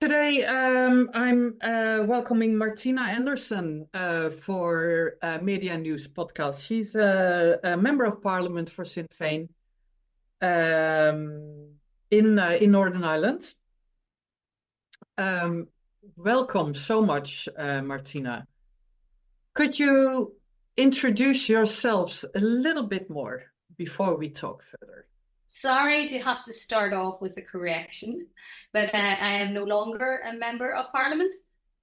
Today, I'm welcoming Martina Anderson for Media News podcast. She's a member of Parliament for Sinn Féin in Northern Ireland. Um, Welcome so much, Martina. Could you introduce yourselves a little bit more before we talk further? Sorry to have to start off with a correction, but I am no longer a member of Parliament.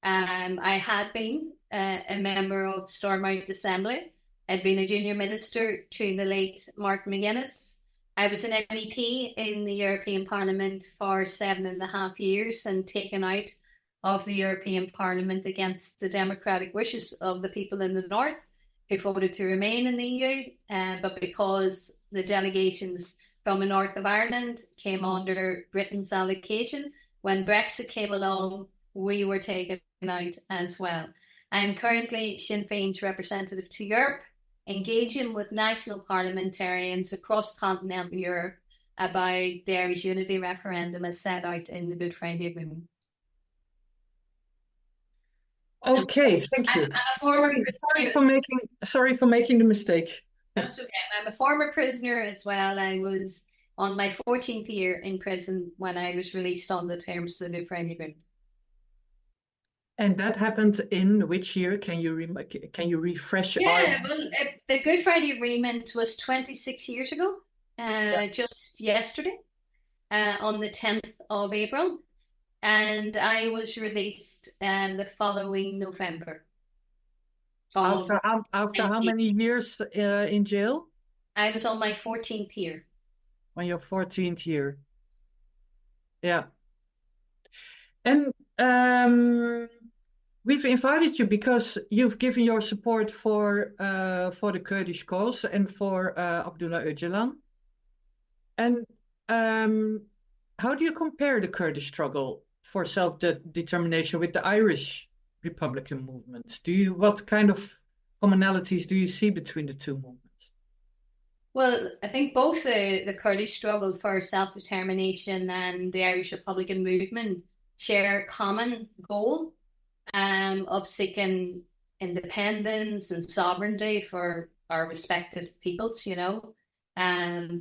I had been a member of Stormont Assembly. I'd been a junior minister to the late Mark McGuinness. I was an MEP in the European Parliament for 7.5 years and taken out of the European Parliament against the democratic wishes of the people in the north who voted to remain in the EU, but because the delegations from the north of Ireland came under Britain's allocation. When Brexit came along, we were taken out as well. I am currently Sinn Féin's representative to Europe, engaging with national parliamentarians across continental Europe about the Irish unity referendum as set out in the Good Friday Agreement. Okay, thank you. I'm a former Sorry for making the mistake. That's okay. I'm a former prisoner as well. I was on my 14th year in prison when I was released on the terms of the Good Friday Agreement. And that happened in which year? Can you refresh our... Well, the Good Friday Agreement was 26 years ago, just yesterday, on the 10th of April, and I was released the following November. After how many years in jail? I was on my 14th year. On your 14th year. Yeah. And we've invited you because you've given your support for the Kurdish cause and for Abdullah Öcalan. And how do you compare the Kurdish struggle for self-determination with the Irish Republican movements? What kind of commonalities do you see between the two movements? Well, I think both the Kurdish struggle for self-determination and the Irish Republican movement share a common goal of seeking independence and sovereignty for our respective peoples,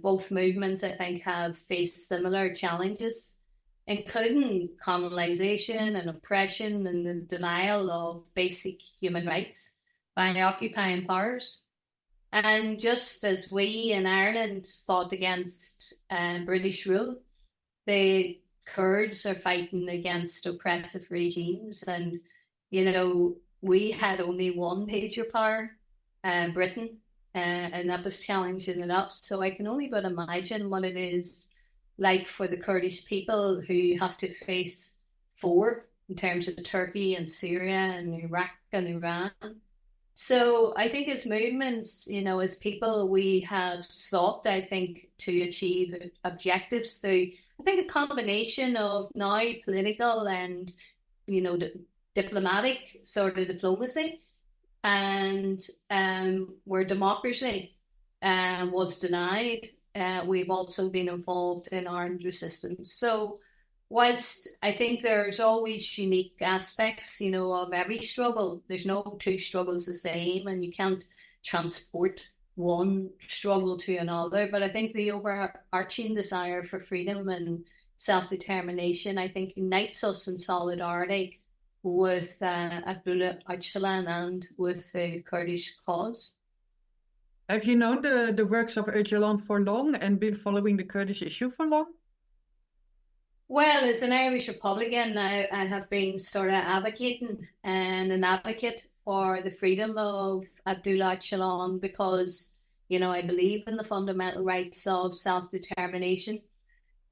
both movements, I think, have faced similar challenges, including colonization and oppression and the denial of basic human rights by the occupying powers. And just as we in Ireland fought against British rule, the Kurds are fighting against oppressive regimes. And, we had only one major power, Britain, and that was challenging enough. So I can only but imagine what it is like for the Kurdish people who have to face four in terms of Turkey and Syria and Iraq and Iran. So I think as movements, as people, we have sought, I think, to achieve objectives through, I think, a combination of now political and, diplomatic sort of diplomacy. And where democracy was denied, we've also been involved in armed resistance. So whilst I think there's always unique aspects, of every struggle, there's no two struggles the same, and you can't transport one struggle to another. But I think the overarching desire for freedom and self-determination, I think, unites us in solidarity with Abdullah Öcalan and with the Kurdish cause. Have you known the works of Öcalan for long and been following the Kurdish issue for long? Well, as an Irish Republican, I have been sort of advocating and an advocate for the freedom of Abdullah Öcalan because, I believe in the fundamental rights of self-determination.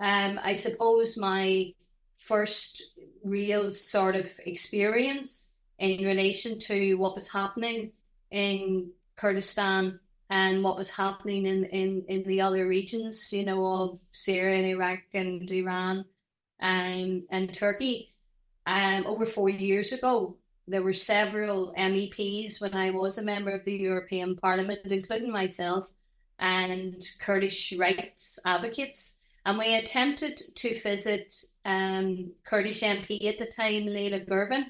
I suppose my first real sort of experience in relation to what was happening in Kurdistan and what was happening in the other regions, of Syria and Iraq and Iran and Turkey. Over 4 years ago, there were several MEPs when I was a member of the European Parliament, including myself, and Kurdish rights advocates and we attempted to visit Kurdish MP at the time, Leila Gervin.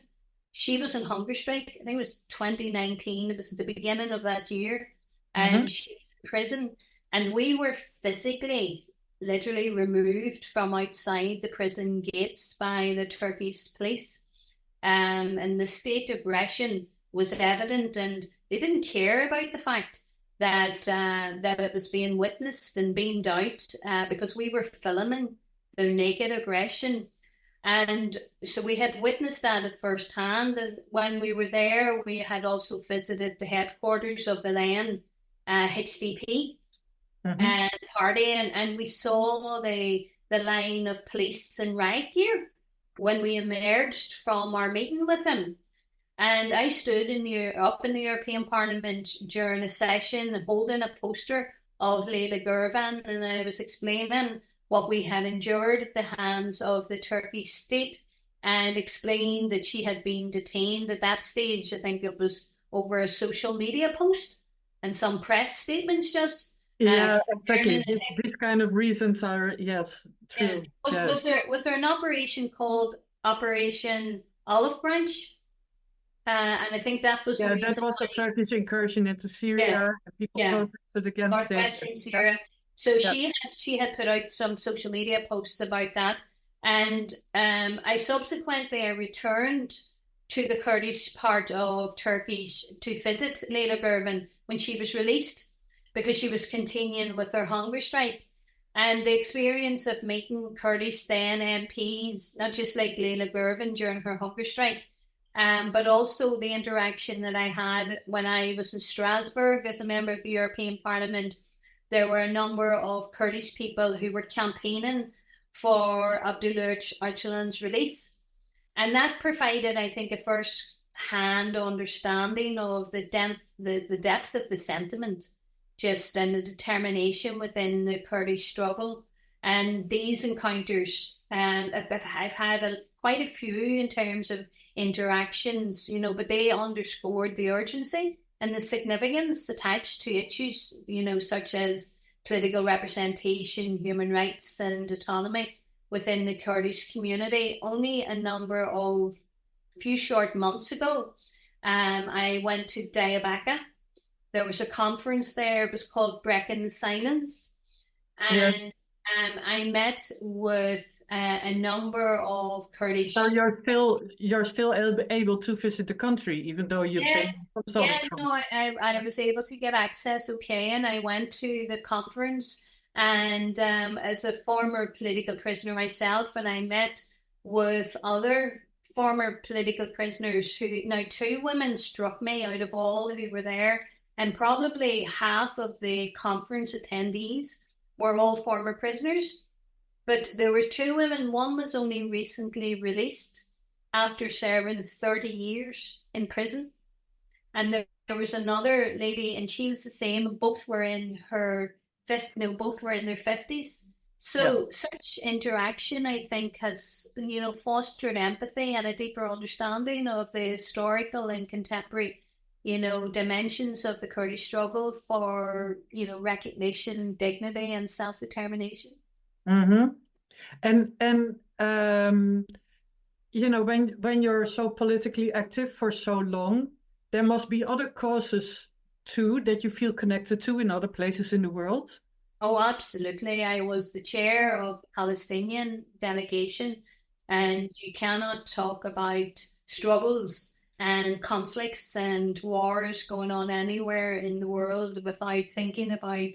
She was on hunger strike. I think it was 2019. It was at the beginning of that year, and she was in prison. And we were physically, literally removed from outside the prison gates by the Turkish police. And the state aggression was evident, and they didn't care about the fact that that it was being witnessed and beamed out because we were filming their naked aggression. And so we had witnessed that at first hand. And when we were there, we had also visited the headquarters of the then HDP party, and we saw the line of police in riot gear when we emerged from our meeting with them. And I stood up in the European Parliament during a session holding a poster of Leila Gervin, and I was explaining what we had endured at the hands of the Turkish state, and explained that she had been detained at that stage. I think it was over a social media post and some press statements just. Yeah, exactly. These kind of reasons are, yes, true. Yeah. Was there an operation called Operation Olive Branch? And I think that was the reason that was a Turkish incursion into Syria. People protested against it. Syria. So she had put out some social media posts about that, and I subsequently returned to the Kurdish part of Turkey to visit Leila Gervin when she was released, because she was continuing with her hunger strike. And the experience of meeting Kurdish then MPs, not just like Leila Gervin during her hunger strike, but also the interaction that I had when I was in Strasbourg as a member of the European Parliament. There were a number of Kurdish people who were campaigning for Abdullah Öcalan's release. And that provided, I think, a first-hand understanding of the depth of the sentiment, just and the determination within the Kurdish struggle. And these encounters, I've had quite a few in terms of interactions, but they underscored the urgency and the significance attached to issues, such as political representation, human rights and autonomy within the Kurdish community. Only a few short months ago, I went to Diyarbakir. There was a conference there. It was called Breaking the Silence. And I met with a number of Kurdish. So you're still able to visit the country, even though you've been some sort of trouble. I was able to get access, and I went to the conference. And as a former political prisoner myself, and I met with other former political prisoners now 2 women struck me out of all who were there, and probably half of the conference attendees were all former prisoners. But there were 2 women. One was only recently released after serving 30 years in prison. And there was another lady, and she was the same. Both were in their 50s. So such interaction, I think, has, fostered empathy and a deeper understanding of the historical and contemporary, dimensions of the Kurdish struggle for, recognition, dignity and self-determination. Mm-hmm. And when you're so politically active for so long, there must be other causes too that you feel connected to in other places in the world. Oh, absolutely. I was the chair of the Palestinian delegation, and you cannot talk about struggles and conflicts and wars going on anywhere in the world without thinking about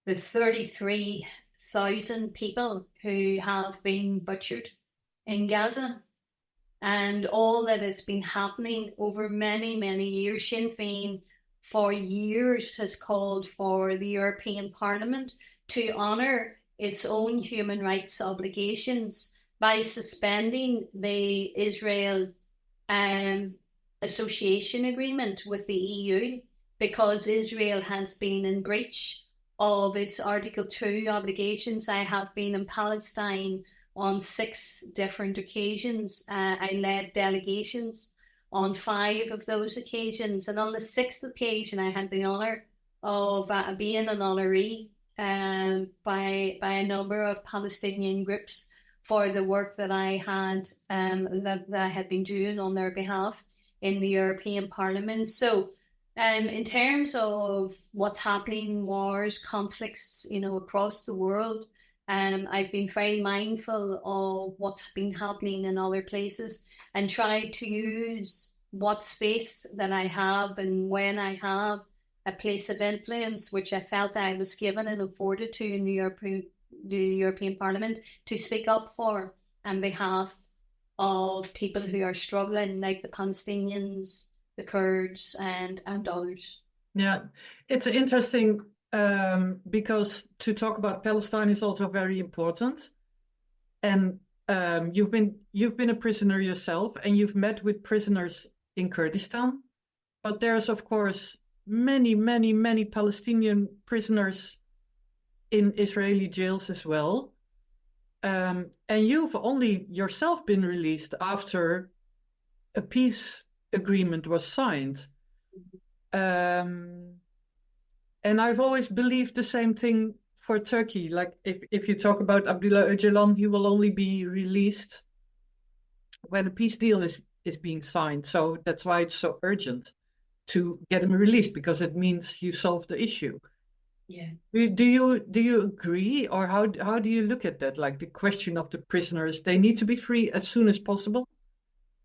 the 33,000 people who have been butchered in Gaza, and all that has been happening over many, many years. Sinn Féin for years has called for the European Parliament to honour its own human rights obligations by suspending the Israel association agreement with the EU, because Israel has been in breach of its Article 2 obligations. I have been in Palestine on 6 different occasions. I led delegations on 5 of those occasions, and on the 6th occasion I had the honour of being an honoree by a number of Palestinian groups for the work that I had that I had been doing on their behalf in the European Parliament. So, in terms of what's happening, wars, conflicts, across the world, I've been very mindful of what's been happening in other places and try to use what space that I have and when I have a place of influence, which I felt I was given and afforded to in the European Parliament, to speak up for on behalf of people who are struggling, like the Palestinians, the Kurds, and others. Yeah, it's interesting because to talk about Palestine is also very important. And you've been a prisoner yourself, and you've met with prisoners in Kurdistan. But there's, of course, many, many, many Palestinian prisoners in Israeli jails as well. And you've only yourself been released after a peace agreement was signed. And I've always believed the same thing for Turkey. Like if you talk about Abdullah Öcalan, he will only be released when a peace deal is being signed. So that's why it's so urgent to get him released, because it means you solve the issue. Yeah. Do you agree, or how do you look at that? Like the question of the prisoners, they need to be free as soon as possible,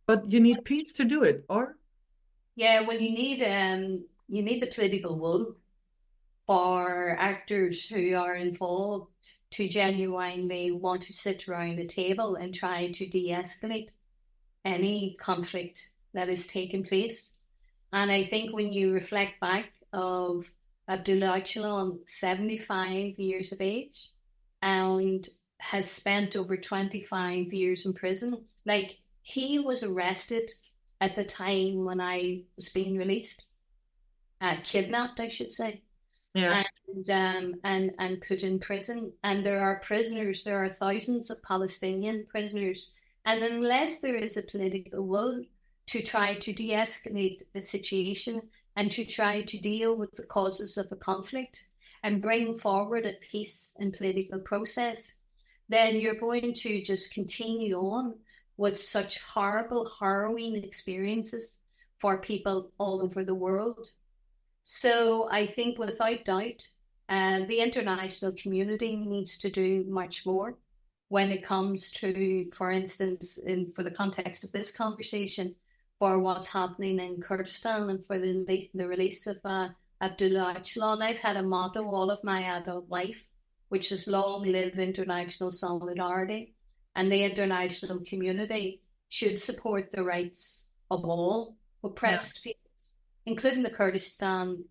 but you need peace to do it, or? Yeah, well, you need the political will for actors who are involved to genuinely want to sit around the table and try to de-escalate any conflict that is taking place. And I think when you reflect back of Abdullah Öcalan, 75 years of age, and has spent over 25 years in prison, like he was arrested at the time when I was being released, kidnapped, I should say. Yeah. And put in prison. And there are prisoners, there are thousands of Palestinian prisoners. And unless there is a political will to try to de-escalate the situation and to try to deal with the causes of the conflict and bring forward a peace and political process, then you're going to just continue on with such horrible, harrowing experiences for people all over the world. So I think without doubt, the international community needs to do much more when it comes to, for instance, for the context of this conversation, for what's happening in Kurdistan and for the release of Abdullah Öcalan. I've had a motto all of my adult life, which is long live international solidarity, and the international community should support the rights of all oppressed people, including the Kurdistan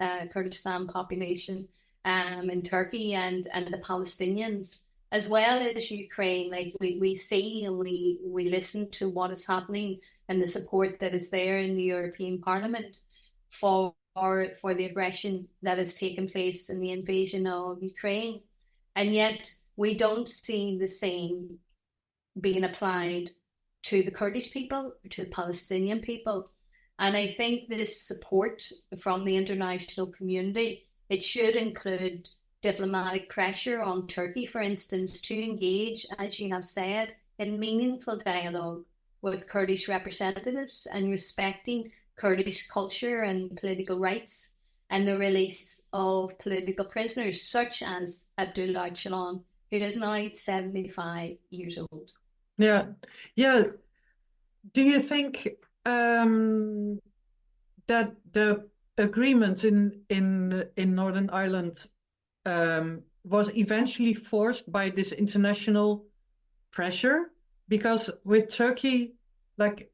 population in Turkey and the Palestinians, as well as Ukraine. Like we see and we listen to what is happening and the support that is there in the European Parliament for the aggression that has taken place in the invasion of Ukraine. And yet we don't see the same being applied to the Kurdish people, or to the Palestinian people. And I think this support from the international community, it should include diplomatic pressure on Turkey, for instance, to engage, as you have said, in meaningful dialogue with Kurdish representatives and respecting Kurdish culture and political rights, and the release of political prisoners such as Abdullah Öcalan, who is now 75 years old. Yeah. Do you think that the agreement in Northern Ireland was eventually forced by this international pressure? Because with Turkey, like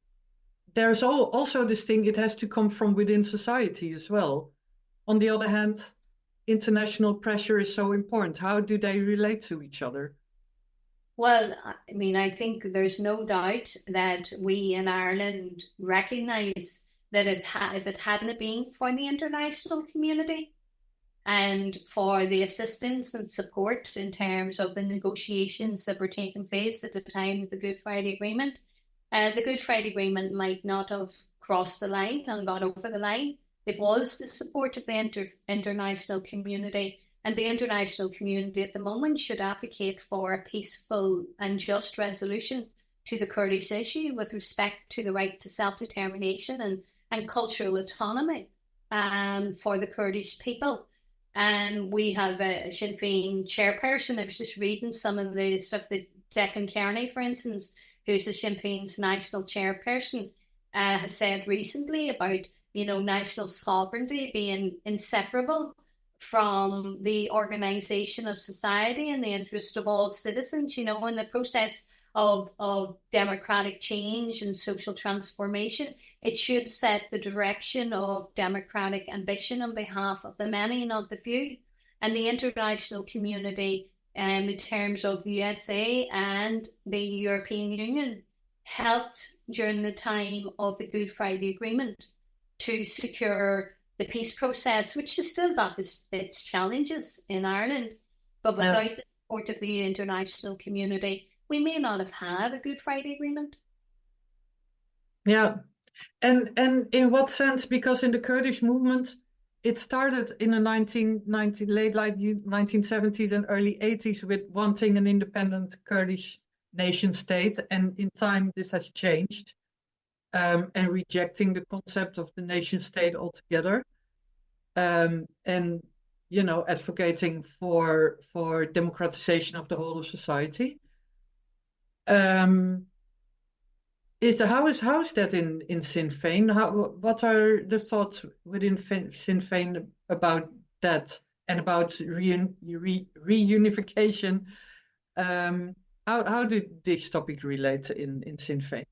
there's also this thing, it has to come from within society as well. On the other hand, international pressure is so important. How do they relate to each other? Well, I mean, I think there's no doubt that we in Ireland recognise that if it hadn't been for the international community and for the assistance and support in terms of the negotiations that were taking place at the time of the Good Friday Agreement, the Good Friday Agreement might not have crossed the line and got over the line. It was the support of the international community And the international community at the moment should advocate for a peaceful and just resolution to the Kurdish issue with respect to the right to self-determination and cultural autonomy for the Kurdish people. And we have a Sinn Féin chairperson. I was just reading some of the stuff that Declan Kearney, for instance, who's the Sinn Féin's national chairperson, has said recently about, national sovereignty being inseparable from the organisation of society in the interest of all citizens, in the process of democratic change and social transformation. It should set the direction of democratic ambition on behalf of the many, not the few. And the international community, in terms of the USA and the European Union, helped during the time of the Good Friday Agreement to secure the peace process, which has still got its challenges in Ireland. But without the support of the international community, we may not have had a Good Friday Agreement. Yeah. And in what sense? Because in the Kurdish movement, it started in the late 1970s and early 80s with wanting an independent Kurdish nation state. And in time, this has changed, and rejecting the concept of the nation state altogether. And, advocating for democratization of the whole of society. How is that in Sinn Féin? What are the thoughts within Sinn Féin about that and about reunification? How did this topic relate in Sinn Féin?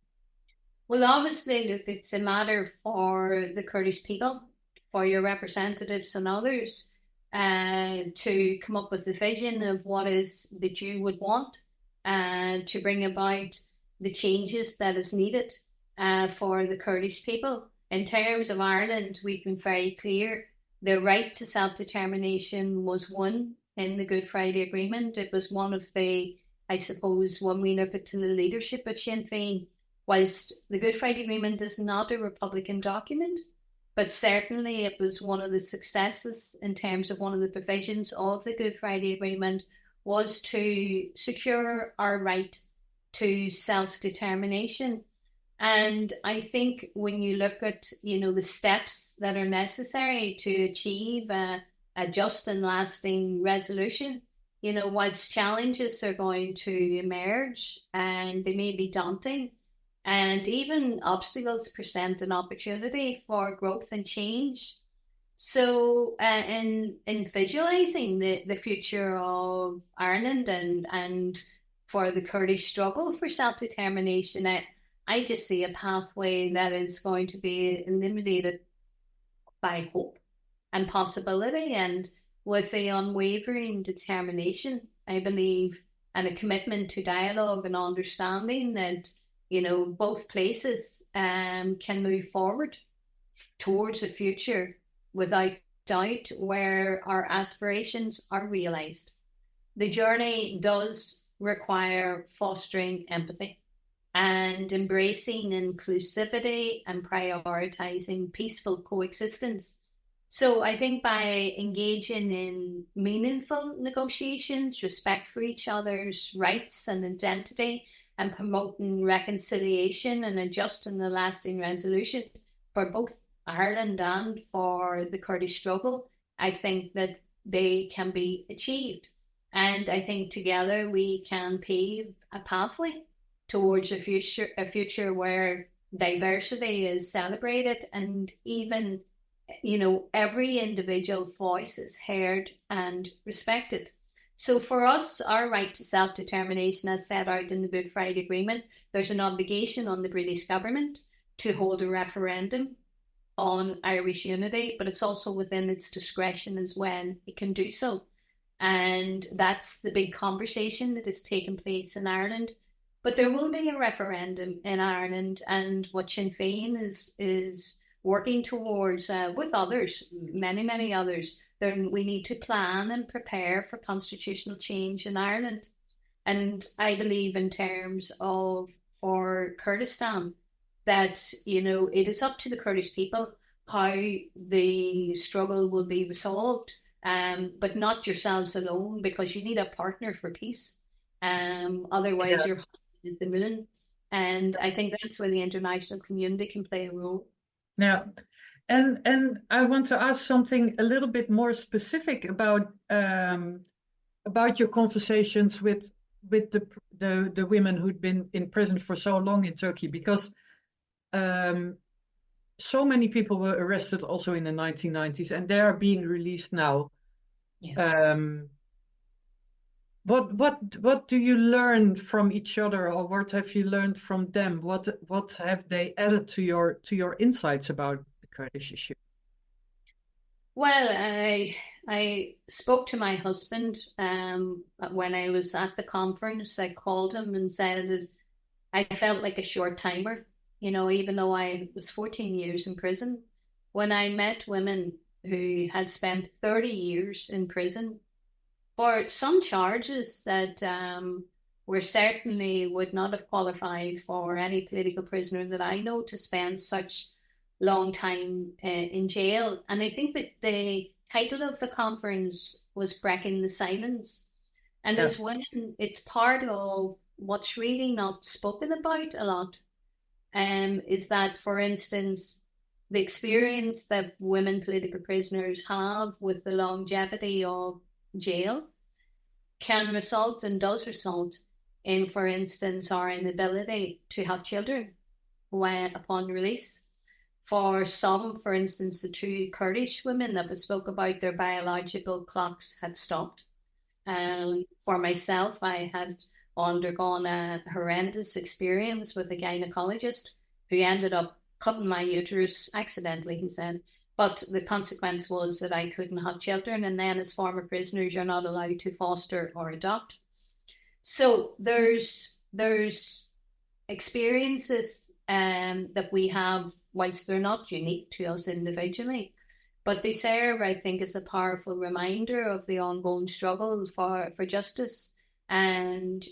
Well, obviously, look, it's a matter for the Kurdish people, for your representatives and others, to come up with a vision of what is that you would want, and to bring about the changes that is needed for the Kurdish people. In terms of Ireland, we've been very clear. The right to self-determination was one in the Good Friday Agreement. It was one of the, I suppose, when we look at the leadership of Sinn Féin, whilst the Good Friday Agreement is not a Republican document, but certainly it was one of the successes in terms of one of the provisions of the Good Friday Agreement was to secure our right to self-determination. And I think when you look at, the steps that are necessary to achieve a just and lasting resolution, whilst challenges are going to emerge and they may be daunting, and even obstacles present an opportunity for growth and change. So in visualising the future of Ireland and for the Kurdish struggle for self-determination, I just see a pathway that is going to be illuminated by hope and possibility, and with the unwavering determination, I believe, and a commitment to dialogue and understanding that, both places can move forward towards a future without doubt where our aspirations are realised. The journey does require fostering empathy and embracing inclusivity and prioritising peaceful coexistence. So I think by engaging in meaningful negotiations, respect for each other's rights and identity, and promoting reconciliation and a just and a lasting resolution for both Ireland and for the Kurdish struggle, I think that they can be achieved. And I think together we can pave a pathway towards a future where diversity is celebrated and even, every individual voice is heard and respected. So for us, our right to self-determination as set out in the Good Friday Agreement, there's an obligation on the British government to hold a referendum on Irish unity, but it's also within its discretion as when it can do so. And that's the big conversation that is taking place in Ireland. But there will be a referendum in Ireland, and what Sinn Féin is working towards with others, many, many others. We need to plan and prepare for constitutional change in Ireland. And I believe in terms of for Kurdistan that, it is up to the Kurdish people how the struggle will be resolved. but not yourselves alone, because you need a partner for peace. Otherwise, Yeah. you're at the moon. And I think that's where the international community can play a role. Yeah. And I want to ask something a little bit more specific about your conversations with the women who'd been in prison for so long in Turkey, because um, so many people were arrested also in the 1990s, and they are being released now. Yeah. Um, what do you learn from each other, or what have you learned from them? What have they added to your insights about the Kurdish issue? Well, I spoke to my husband when I was at the conference. I called him and said that I felt like a short timer, even though I was 14 years in prison. When I met women who had spent 30 years in prison for some charges that were certainly would not have qualified for any political prisoner that I know to spend such long time in jail. And I think that the title of the conference was Breaking the Silence. And Yeah. as women, it's part of what's really not spoken about a lot. Is that, for instance, the experience that women political prisoners have with the longevity of jail can result and does result in, for instance, our inability to have children when upon release. For some, for instance, the two Kurdish women that we spoke about, their biological clocks had stopped. For myself, I had undergone a horrendous experience with a gynecologist who ended up cutting my uterus accidentally, he said. But the consequence was that I couldn't have children, and then as former prisoners, you're not allowed to foster or adopt. So there's experiences that we have, whilst they're not unique to us individually, but they serve, I think, as a powerful reminder of the ongoing struggle for justice. And,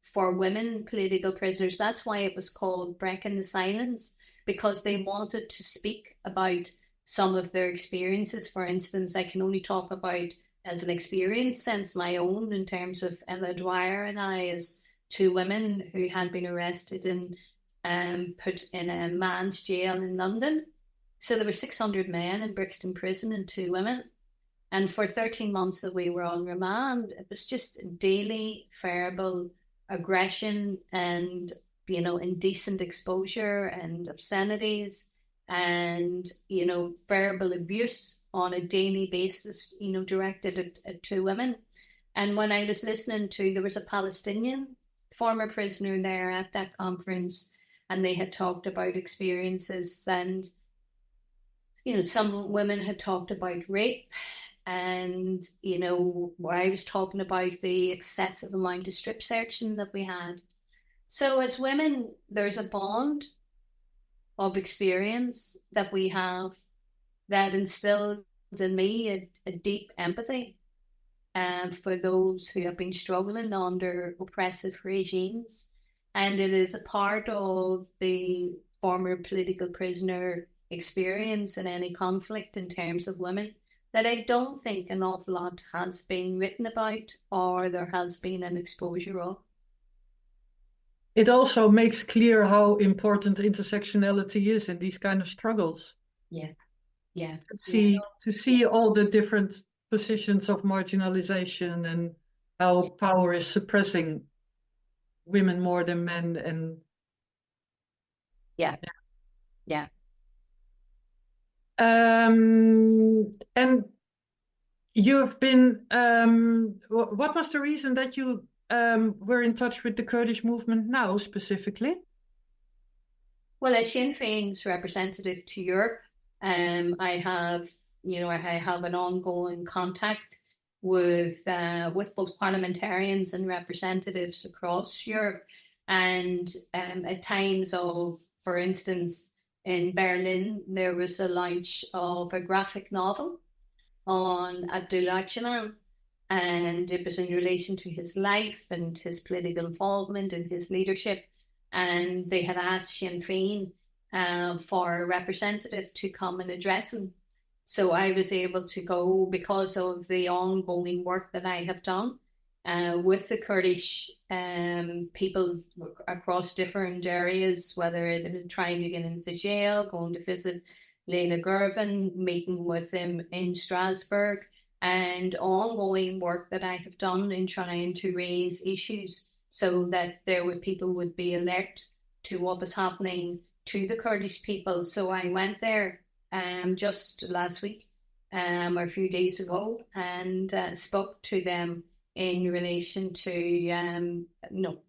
for women political prisoners, that's why it was called Breaking the Silence, because they wanted to speak about some of their experiences. For instance, I can only talk about, as an experience sense, my own, in terms of Ella Dwyer and I, as two women who had been arrested and put in a man's jail in London. So there were 600 men in Brixton Prison and two women. And for 13 months that we were on remand, it was just daily verbal aggression and, indecent exposure and obscenities and, verbal abuse on a daily basis, directed at two women. And when I was listening there was a Palestinian former prisoner there at that conference, and they had talked about experiences, and some women had talked about rape, and where I was talking about the excessive amount of strip searching that we had. So as women, there's a bond of experience that we have that instilled in me a deep empathy for those who have been struggling under oppressive regimes. And it is a part of the former political prisoner experience in any conflict in terms of women that I don't think an awful lot has been written about or there has been an exposure of. It also makes clear how important intersectionality is in these kind of struggles. Yeah, yeah. To see all the different positions of marginalization and how power is suppressing women more than men, and yeah. And you've been what was the reason that you were in touch with the Kurdish movement now specifically? Well, as Sinn Féin's representative to Europe, I have an ongoing contact with both parliamentarians and representatives across Europe, and at times of, for instance, in Berlin, there was a launch of a graphic novel on Abdullah Öcalan, and it was in relation to his life and his political involvement and his leadership. And they had asked Sinn Féin for a representative to come and address him. So I was able to go because of the ongoing work that I have done with the Kurdish people across different areas, whether it was trying to get into jail, going to visit Leila Gervin, meeting with them in Strasbourg, and ongoing work that I have done in trying to raise issues so that people would be alert to what was happening to the Kurdish people. So I went there just last week or a few days ago and spoke to them in relation to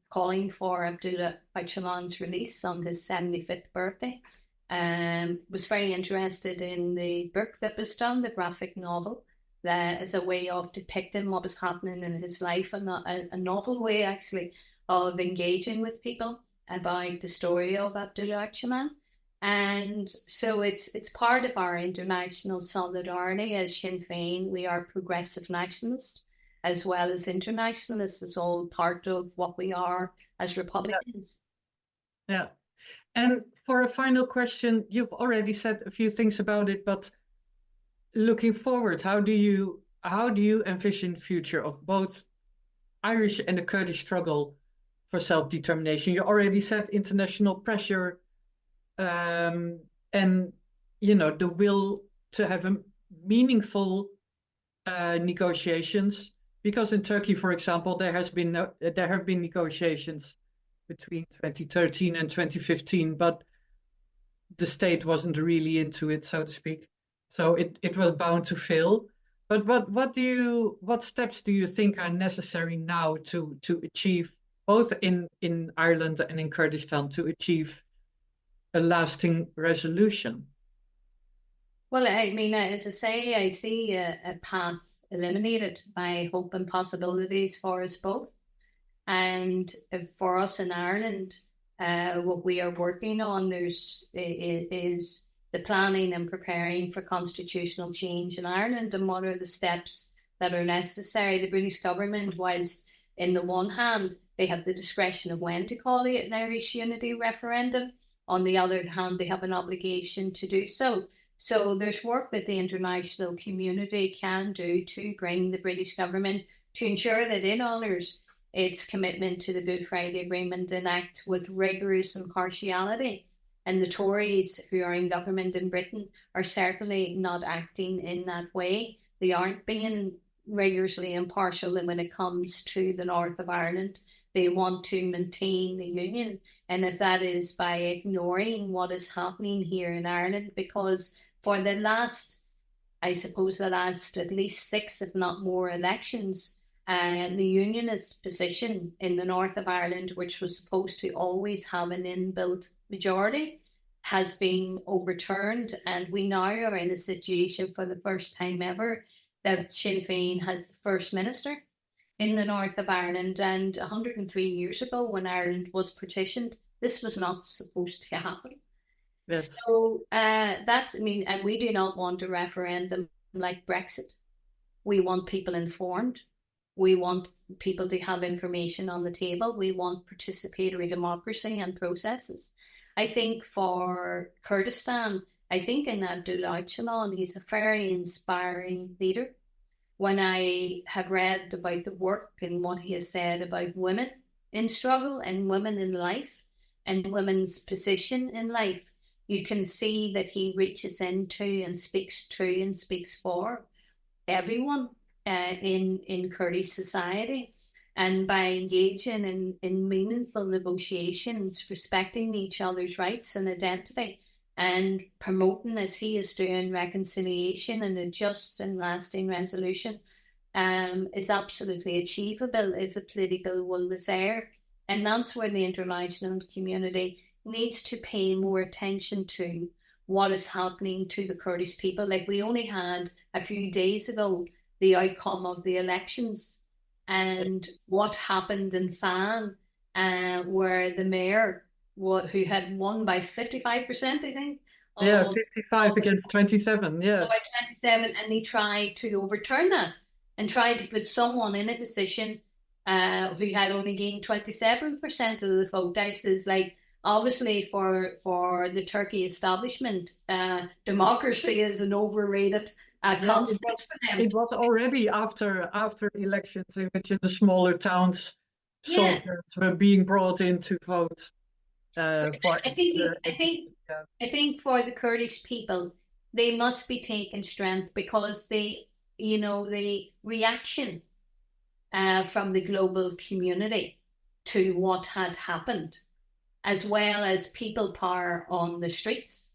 calling for Abdullah Öcalan's release on his 75th birthday. Was very interested in the book that was done, the graphic novel, that is a way of depicting what was happening in his life, and a novel way actually of engaging with people about the story of Abdullah Öcalan. And so it's part of our international solidarity as Sinn Féin. We are progressive nationalists as well as internationalists. It's all part of what we are as Republicans. Yeah. And for a final question, you've already said a few things about it, but looking forward, how do you envision the future of both Irish and the Kurdish struggle for self-determination? You already said international pressure, and the will to have a meaningful negotiations. Because in Turkey, for example, there have been negotiations between 2013 and 2015, but the state wasn't really into it, so to speak. So it was bound to fail. But what steps do you think are necessary now to achieve, both in Ireland and in Kurdistan, to achieve a lasting resolution? Well, I mean, as I say, I see a path eliminated by hope and possibilities for us both. And for us in Ireland, what we are working on is the planning and preparing for constitutional change in Ireland, and what are the steps that are necessary. The British government, whilst in the one hand they have the discretion of when to call it an Irish unity referendum, on the other hand they have an obligation to do so. So there's work that the international community can do to bring the British government to ensure that it honours its commitment to the Good Friday Agreement and act with rigorous impartiality. And the Tories who are in government in Britain are certainly not acting in that way. They aren't being rigorously impartial when it comes to the north of Ireland. They want to maintain the union. And if that is by ignoring what is happening here in Ireland, because for the last at least 6, if not more, elections, the unionist position in the north of Ireland, which was supposed to always have an inbuilt majority, has been overturned. And we now are in a situation for the first time ever that Sinn Féin has the First Minister in the north of Ireland. And 103 years ago, when Ireland was partitioned, this was not supposed to happen. Yes. So and we do not want a referendum like Brexit. We want people informed. We want people to have information on the table. We want participatory democracy and processes. I think for Kurdistan, I think in Abdullah Öcalan, he's a very inspiring leader. When I have read about the work and what he has said about women in struggle and women in life and women's position in life, you can see that he reaches into and speaks to and speaks for everyone in Kurdish society. And by engaging in meaningful negotiations, respecting each other's rights and identity, and promoting, as he is doing, reconciliation and a just and lasting resolution, is absolutely achievable if the political will is there. And that's where the international community needs to pay more attention to what is happening to the Kurdish people. Like, we only had a few days ago the outcome of the elections and what happened in Fan, where the mayor, who had won by 55%, I think. Yeah, 55 against 27, yeah. By 27, and they tried to overturn that and tried to put someone in a position who had only gained 27% of the vote. I says, like, obviously for the Turkey establishment, democracy is an overrated Yeah, concept for them. it was already after elections in which in the smaller towns Yeah, soldiers were being brought in to vote for I think I extra. think I think for the Kurdish people, they must be taking strength because the reaction from the global community to what had happened, as well as people power on the streets,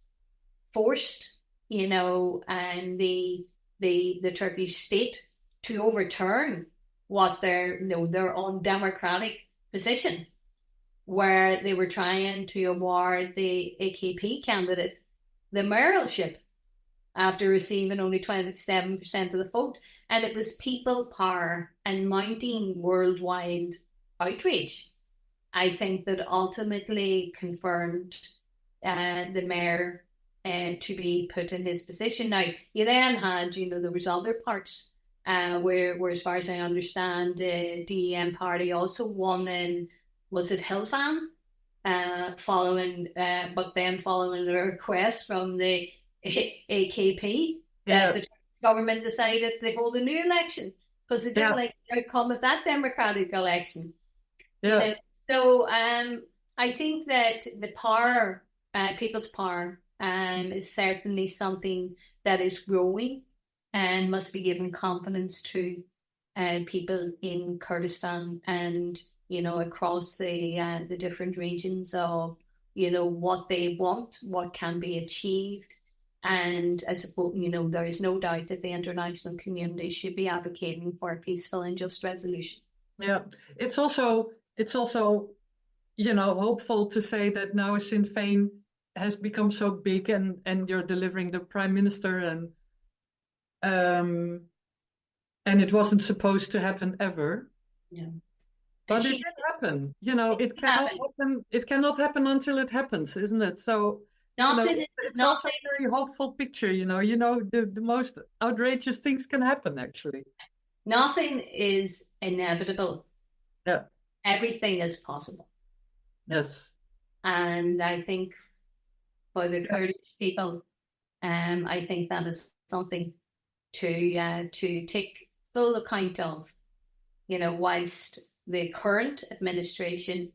forced, and the Turkish state to overturn what their own democratic position, where they were trying to award the AKP candidate the mayoralship after receiving only 27% of the vote. And it was people power and mounting worldwide outrage, I think, that ultimately confirmed the mayor to be put in his position. Now, you then had, there was other parts where, as far as I understand, the DEM party also won in, was it Hilfan? But then following the request from the AKP, Yeah, the government decided they hold a new election because they didn't yeah, like the outcome of that democratic election. yeah, So I think that the power, people's power, is certainly something that is growing and must be given confidence to people in Kurdistan and across the different regions of what they want, what can be achieved. And I suppose, there is no doubt that the international community should be advocating for a peaceful and just resolution. yeah. It's also hopeful to say that now Sinn Féin has become so big and you're delivering the prime minister um and it wasn't supposed to happen ever. Yeah. And But it she did happen. It cannot happened. happen. It cannot happen until it happens, isn't it? So, Nothing, it's also nothing, a very hopeful picture. The most outrageous things can happen, actually. nothing is inevitable. Yeah. Everything is possible. Yes. And I think for the Yeah. Kurdish people, I think that is something to take full account of. Whilst the current administration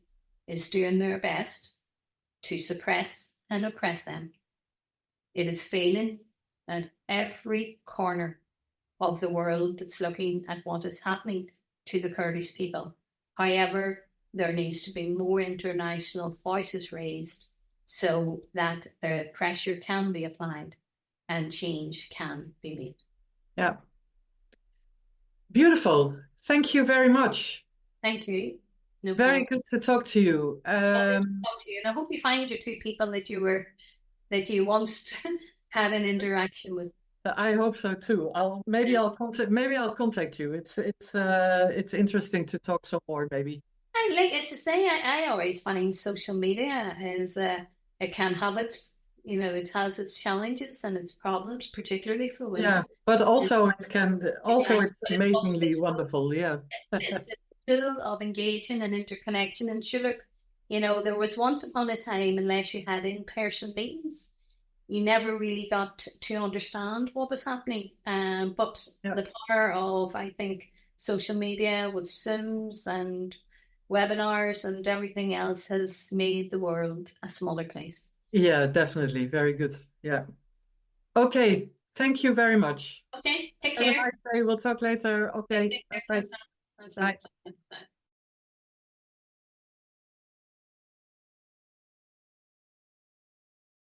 is doing their best to suppress and oppress them, it is failing at every corner of the world that's looking at what is happening to the Kurdish people. However, there needs to be more international voices raised so that the pressure can be applied and change can be made. Yeah. Beautiful. Thank you very much. Thank you. No Very problem. good to talk to you. Lovely to talk to you, and I hope you find your two people that you once had an interaction with. I hope so too. Maybe I'll contact you. It's interesting to talk some more, maybe. I like as to say, I always find social media is it can have it has its challenges and its problems, particularly for Yeah, women. but It's, also it's but it's also amazingly wonderful. Yeah. it's a tool of engaging and interconnection. And sure, look, there was once upon a time, unless you had in-person meetings, you never really got to understand what was happening. But Yeah. the power of, I think, social media with Zooms and webinars and everything else has made the world a smaller place. Yeah, definitely. Very good. Yeah. Okay. Thank you very much. Okay, take Have a care. nice day. We'll talk later. Okay. Take care, Bye. Susan. Bye. Bye.